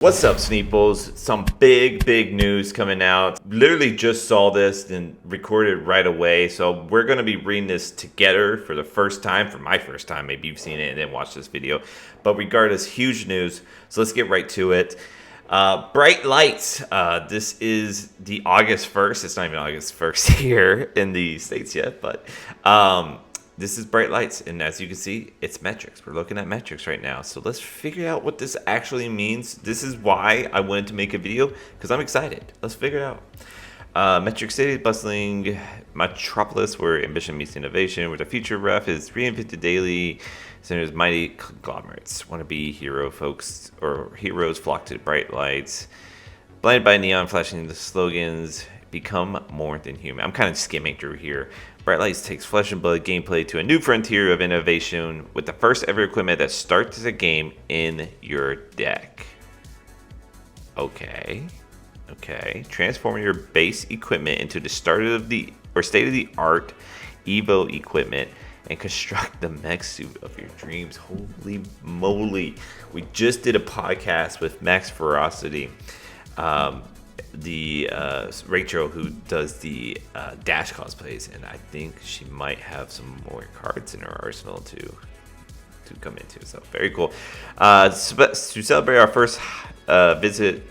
What's up, Sneeples? Some big news coming out. Literally just saw this and recorded right away. So we're going to be reading this together for the first time. For my first time, maybe you've seen it and then watched this video. But regardless, huge news. So let's get right to it. Bright lights. This is the August 1st. It's not even August 1st here in the States yet. But this is bright lights, and as you can see, it's metrics. We're looking at metrics right now. So let's figure out what this actually means. This is why I wanted to make a video, because I'm excited. Let's figure it out. Metric City, bustling metropolis where ambition meets innovation, where the future ref is reinvented daily. Centers mighty conglomerates. Wannabe hero folks, or heroes flock to bright lights. Blinded by neon flashing the slogans, become more than human. I'm kind of skimming through here. Bright Lights takes flesh and blood gameplay to a new frontier of innovation with the first ever equipment that starts the game in your deck. Okay. Transform your base equipment into the state-of-the-art Evo equipment and construct the mech suit of your dreams. Holy moly. We just did a podcast with Max Ferocity. Rachel, who does the Dash cosplays, and I think she might have some more cards in her arsenal to come into. So very cool. To celebrate our first visit,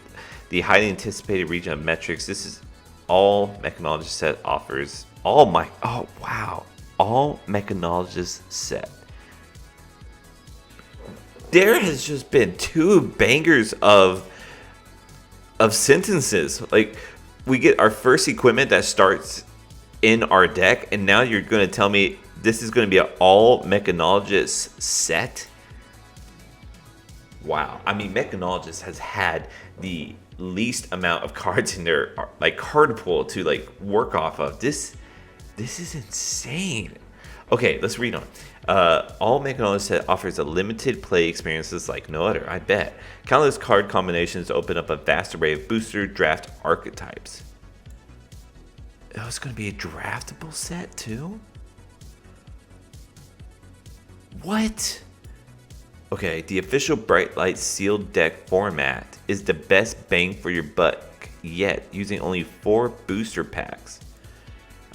the highly anticipated region of metrics. This is all Mechanologist set offers. All Mechanologist set. There has just been two bangers of sentences. Like, we get our first equipment that starts in our deck, and now you're going to tell me this is going to be an all Mechanologist set? Wow. I mean, Mechanologist has had the least amount of cards in their card pool to work off of. This is insane. Okay, let's read on. All Mechanologist set offers a limited play experiences like no other, I bet. Countless card combinations open up a vast array of booster draft archetypes. Oh, it's going to be a draftable set too? What? Okay, the official Bright Light sealed deck format is the best bang for your buck yet, using only 4 booster packs.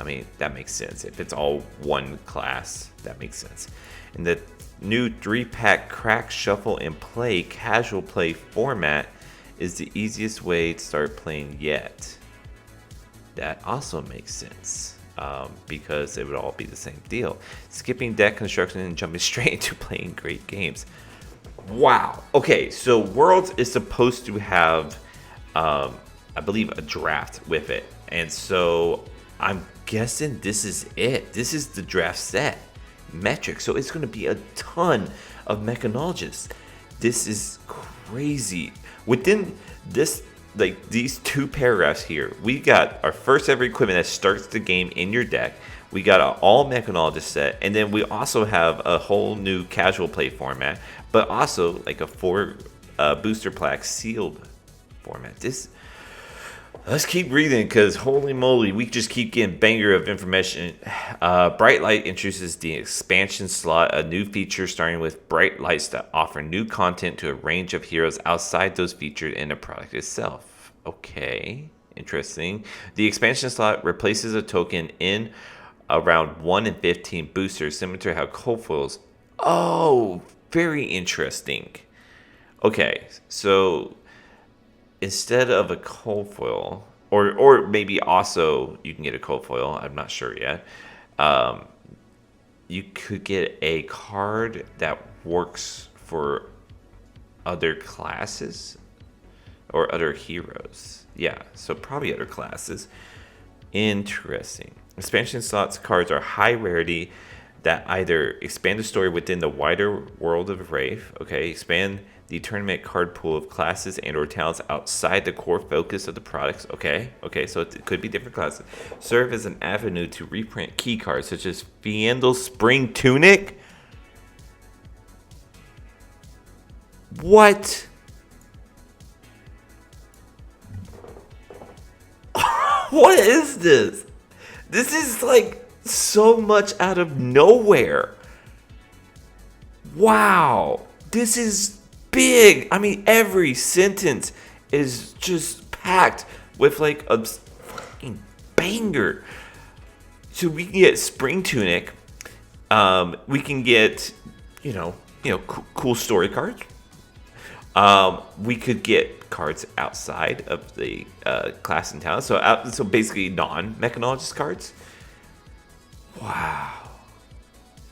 I mean, that makes sense. If it's all one class, that makes sense. And the new 3-pack crack, shuffle, and play casual play format is the easiest way to start playing yet. That also makes sense because it would all be the same deal. Skipping deck construction and jumping straight into playing great games. Wow. Okay, so Worlds is supposed to have, I believe, a draft with it. And so I'm guessing this is it. This is the draft set metric. So it's going to be a ton of Mechanologists. This is crazy. Within this, these 2 paragraphs here, we got our first ever equipment that starts the game in your deck. We got an all Mechanologist set, and then we also have a whole new casual play format, but also a 4 booster plaque sealed format. Let's keep reading, because holy moly, we just keep getting banger of information. Bright Light introduces the expansion slot, a new feature starting with Bright Lights that offer new content to a range of heroes outside those featured in the product itself. Okay, interesting. The expansion slot replaces a token in around 1 in 15 boosters, similar to how cold foils. Oh, very interesting. Okay, so instead of a cold foil, or maybe also you can get a cold foil, I'm not sure yet, you could get a card that works for other classes or other heroes. Yeah, so probably other classes. Interesting. Expansion slots cards are high rarity that either expand the story within the wider world of Wraith, expand the tournament card pool of classes and or talents outside the core focus of the products, so it could be different classes, serve as an avenue to reprint key cards such as Fiendel's Spring Tunic. What? What is this? This is so much out of nowhere. Wow. This is big. I mean, every sentence is just packed with like a fucking banger. So we can get spring tunic. We can get, cool story cards. We could get cards outside of the class and talent. So basically non-mechanologist cards. Wow.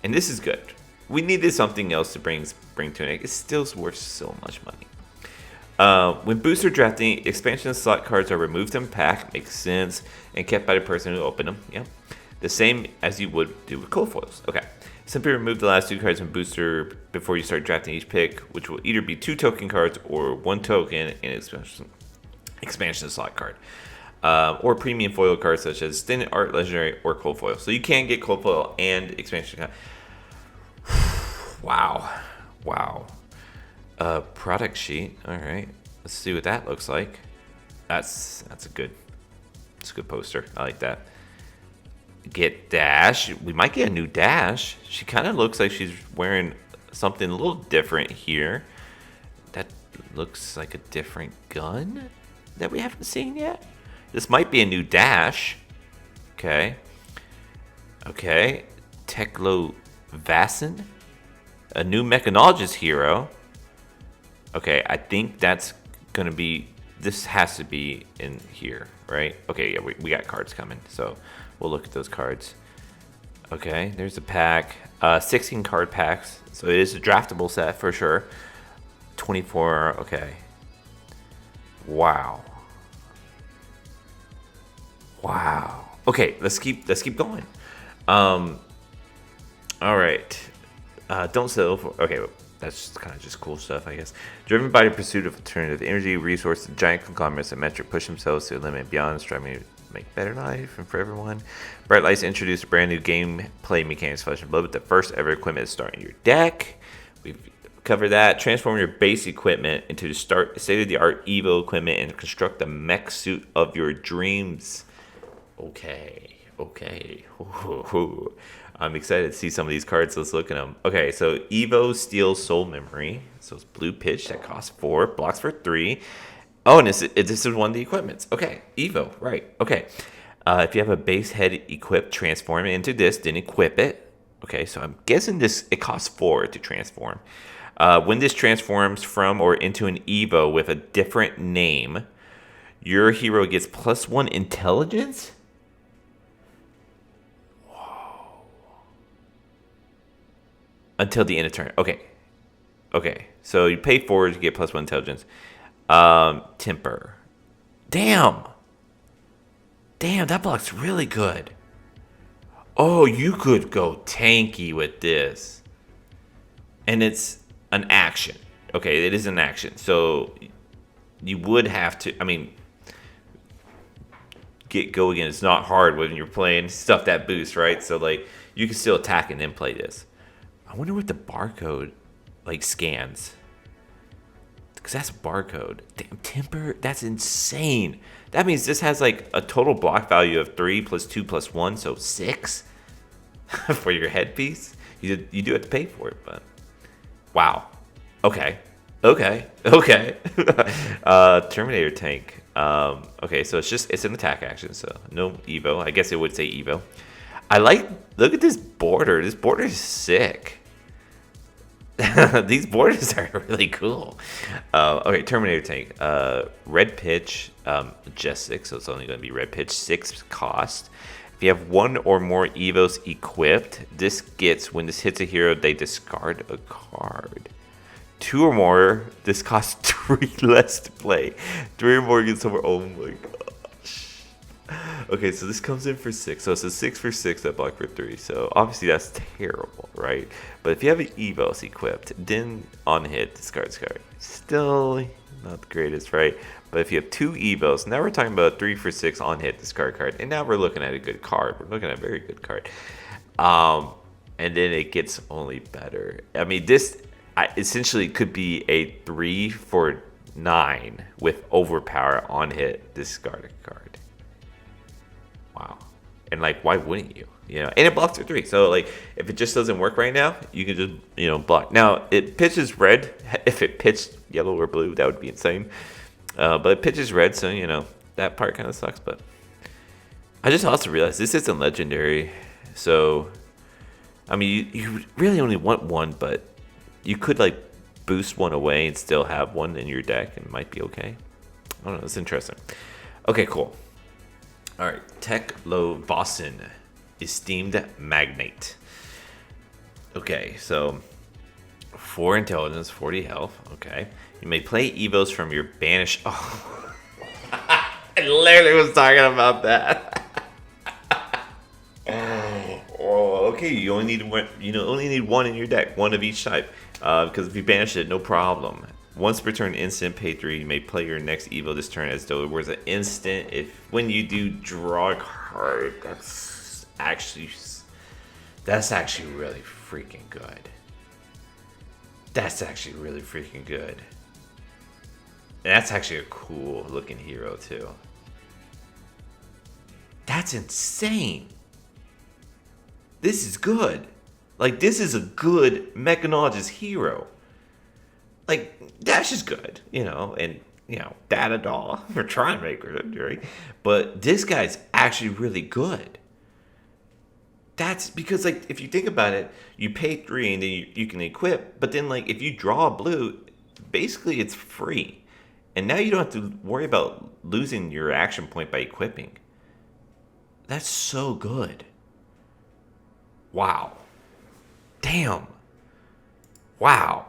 And this is good. We needed something else to bring spring tunic. It's still worth so much money. When booster drafting, expansion slot cards are removed from pack. Makes sense. And kept by the person who opened them. Yeah. The same as you would do with cold foils. Okay. Simply remove the last 2 cards from booster before you start drafting each pick, which will either be 2 token cards or 1 token and expansion slot card. Or premium foil cards such as Standard Art, Legendary, or Cold Foil. So you can get Cold Foil and expansion card. Wow. Product sheet. All right. Let's see what that looks like. That's a good poster. I like that. Get Dash. We might get a new Dash. She kind of looks like she's wearing something a little different here. That looks like a different gun that we haven't seen yet. This might be a new Dash. Okay. Teklo Vassin. A new Mechanologist hero. Okay, I think that's going to be... This has to be in here, right? Okay, yeah, we got cards coming, so we'll look at those cards. Okay, there's a pack. 16 card packs, so it is a draftable set for sure. 24, okay. Wow. Okay, let's keep going. All right. Don't settle for... Okay, that's kind of just cool stuff, I guess. Driven by the pursuit of alternative energy, resources, giant conglomerates and metric push themselves to the limit and beyond, striving to make better life and for everyone. Bright Lights introduced a brand new gameplay mechanics, Flesh and Blood, with the first ever equipment to start in your deck. We've covered that. Transform your base equipment into the state-of-the-art Evo equipment and construct the mech suit of your dreams. Okay. I'm excited to see some of these cards. Let's look at them. Okay, so Evo Steel Soul Memory. So it's blue pitch that costs 4, blocks for 3. Oh, and this is one of the equipments. Okay, Evo, right. Okay. If you have a base head equipped, transform it into this, then equip it. Okay, so I'm guessing it costs 4 to transform. When this transforms from or into an Evo with a different name, your hero gets +1 intelligence? Until the end of turn. Okay. So you pay 4 to get +1 intelligence. Temper. Damn, that block's really good. Oh, you could go tanky with this. And it's an action. Okay, it is an action. So you would have to, go again. It's not hard when you're playing stuff that boosts, right? So like you can still attack and then play this. I wonder what the barcode scans. Because that's a barcode. Damn, temper, that's insane. That means this has like a total block value of 3 + 2 + 1, so 6 for your headpiece. You do have to pay for it, but wow. Okay. Terminator tank. Okay, so it's an attack action, so no Evo. I guess it would say Evo. Look at this border. This border is sick. These borders are really cool. Okay, Terminator tank. Red pitch, majestic, so it's only going to be red pitch. 6 cost. If you have 1 or more Evos equipped, when this hits a hero, they discard a card. 2 or more, this costs 3 less to play. 3 or more gets somewhere. Oh my god. Okay, so this comes in for 6. So it's a 6 for 6 that block for 3. So obviously that's terrible, right? But if you have an Evos equipped, then on hit, discard card. Still not the greatest, right? But if you have 2 Evos, now we're talking about 3 for 6 on hit, discard card. And now we're looking at a good card. We're looking at a very good card. And then it gets only better. This essentially could be a 3 for 9 with overpower on hit, discard a card. Wow. And why wouldn't you? You know, and it blocks for 3. So like, if it just doesn't work right now, you can just block. Now it pitches red. If it pitched yellow or blue, that would be insane. But it pitches red, so that part kind of sucks. But I just also realized this isn't legendary, so I mean you really only want one, but you could like boost one away and still have one in your deck, and it might be okay. I don't know. It's interesting. Okay, cool. All right, Teklovossen, Esteemed Magnate. Okay, so 4 intelligence, 40 health. Okay, you may play evos from your banish. Oh, I literally was talking about that. Oh, okay. You only need one. Only need one in your deck, one of each type. Because if you banish it, no problem. Once per turn, instant, pay 3. You may play your next evo this turn as though it was an instant. When you do draw a card, that's actually really freaking good. That's actually really freaking good. And that's actually a cool looking hero too. That's insane. This is good. Like, this is a good Mechanologist hero. Like, that's just good, and, Data Doll for trying to make it, right? But this guy's actually really good. That's because, like, if you think about it, you pay 3 and then you can equip, but then, like, if you draw a blue, basically it's free. And now you don't have to worry about losing your action point by equipping. That's so good. Wow. Damn. Wow.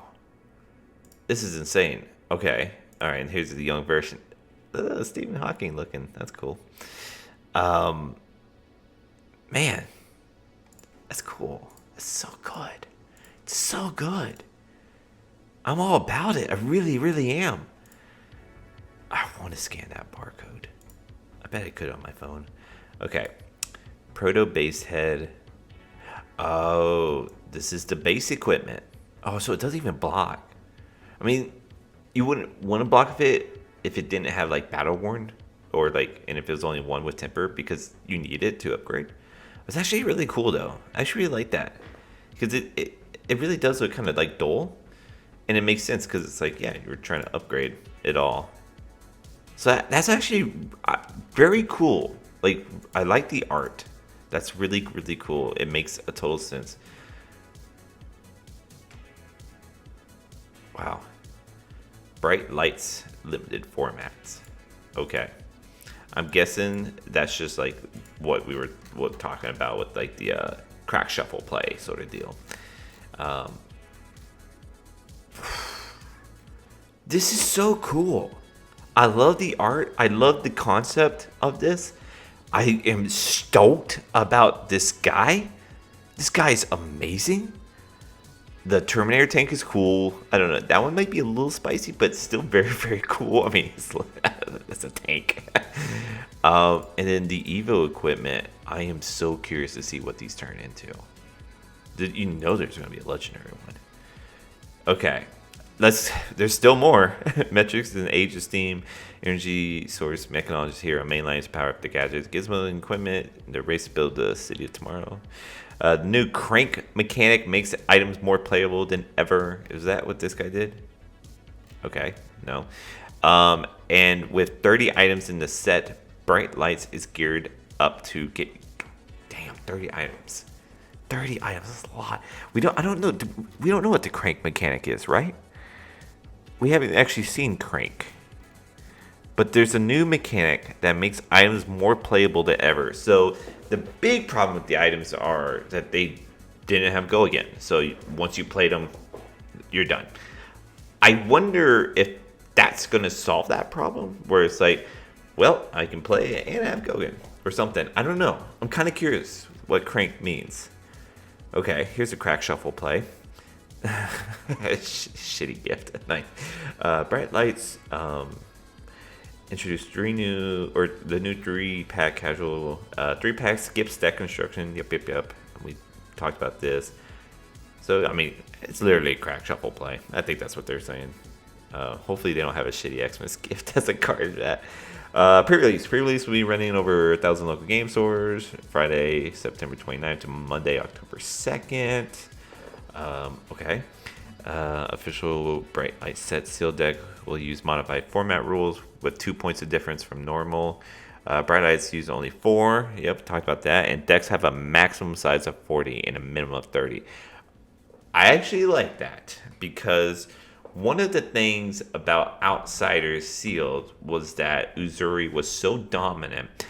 This is insane. Okay. All right. And here's the young version. Stephen Hawking looking. That's cool. Man. That's cool. It's so good. It's so good. I'm all about it. I really, really am. I want to scan that barcode. I bet I could on my phone. Okay. Proto base head. Oh, this is the base equipment. Oh, so it doesn't even block. I mean, you wouldn't want to block if it didn't have like battle worn, or like, and if it was only one with temper, because you need it to upgrade. It's actually really cool though. I actually really like that, because it really does look kind of like dull, and it makes sense because it's like, yeah, you're trying to upgrade it all. So that's actually very cool. Like, I like the art. That's really, really cool. It makes a total sense. Wow. Bright lights, limited formats. Okay. I'm guessing that's just like what we were talking about with like the crack shuffle play sort of deal. This is so cool. I love the art. I love the concept of this. I am stoked about this guy. This guy is amazing. The Terminator tank is cool. I don't know. That one might be a little spicy, but still very, very cool. I mean, it's a tank. And then the Evo equipment. I am so curious to see what these turn into. There's going to be a legendary one. Okay. There's still more. Metrics and age of steam, energy source, Mechanologist hero, main lines, power up the gadgets, gizmo and equipment, the race to build the city of tomorrow. The new crank mechanic makes items more playable than ever. Is that what this guy did? Okay, no. And with 30 items in the set, Bright Lights is geared up to get 30 items. 30 items, that's a lot. We don't know what the crank mechanic is, right? We haven't actually seen crank. But there's a new mechanic that makes items more playable than ever. So the big problem with the items are that they didn't have go again. So once you played them, you're done. I wonder if that's going to solve that problem, where it's like, well, I can play it and have go again or something. I don't know. I'm kind of curious what crank means. Okay, here's a crack shuffle play. Shitty gift. Nice. Bright lights. Introduce the new 3-pack casual. 3-pack skip stack construction. Yep. We talked about this. So I mean, it's literally a crack shuffle play. I think that's what they're saying. Hopefully they don't have a shitty Xmas gift as a card of that. Pre-release will be running over 1,000 local game stores Friday, September 29th to Monday, October 2nd. Okay. Official Bright Light set sealed deck will use modified format rules with 2 points of difference from normal. Bright Lights use only 4. Yep, talked about that. And decks have a maximum size of 40 and a minimum of 30. I actually like that because one of the things about Outsiders Sealed was that Uzuri was so dominant,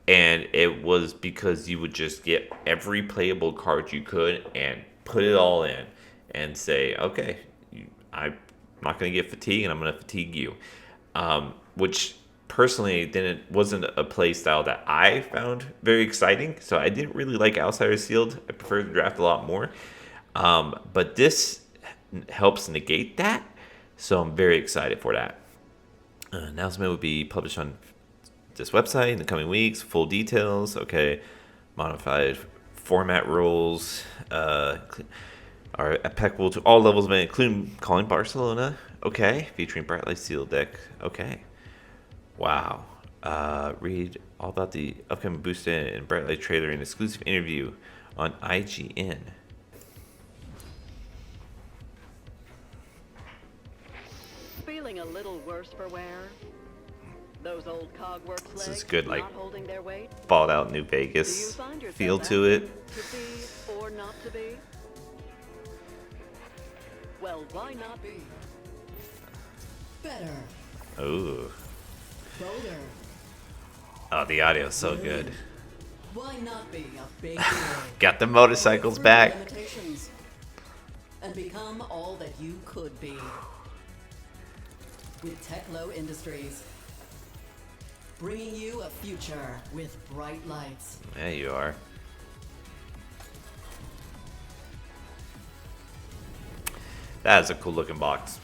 and it was because you would just get every playable card you could and put it all in and say, okay, I'm not going to get fatigued and I'm going to fatigue you. Which personally wasn't a play style that I found very exciting, so I didn't really like Outsiders Sealed. I prefer the draft a lot more. But this helps negate that, so I'm very excited for that. Announcement will be published on this website in the coming weeks. Full details, okay. Modified format rules are applicable to all levels, including calling Barcelona. Okay, featuring Bright Light Sealed deck. Okay, wow. Read all about the upcoming booster and Bright Light trailer and exclusive interview on IGN. Feeling a little worse for wear? Those old Cogworks legs This is good, like not holding their weight? Fallout New Vegas feel to it. To be or not to be? Well, why not be? Better. Ooh. Bolder. Oh, the audio's so good. Why not be a big hero? Got the motorcycles back. Limitations and become all that you could be. With Techlo Industries, bringing you a future with bright lights. There you are. That is a cool looking box.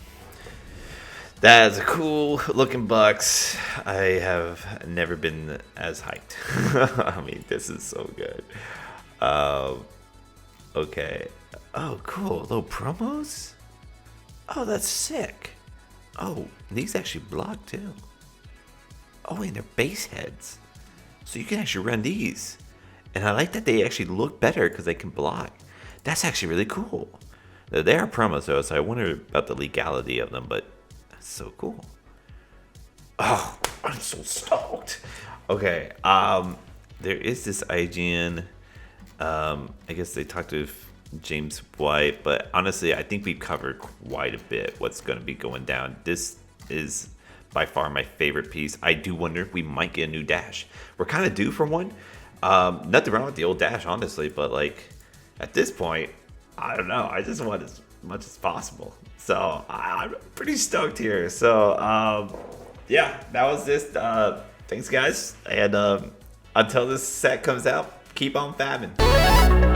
That is a cool looking box. I have never been as hyped. I mean, this is so good. Okay. Oh, cool. Little promos? Oh, that's sick. Oh, these actually block too. Oh, and they're base heads. So you can actually run these. And I like that they actually look better because they can block. That's actually really cool. They are promos though, so I wonder about the legality of them, but that's so cool. Oh, I'm so stoked. Okay, there is this IGN. I guess they talked to James White, but honestly, I think we've covered quite a bit what's going to be going down. This is by far my favorite piece. I do wonder if we might get a new dash. We're kind of due for one. Nothing wrong with the old dash, honestly, but like at this point, I don't know. I just want as much as possible. So I'm pretty stoked here. So yeah, that was this. Thanks, guys, and until this set comes out, keep on fabbing.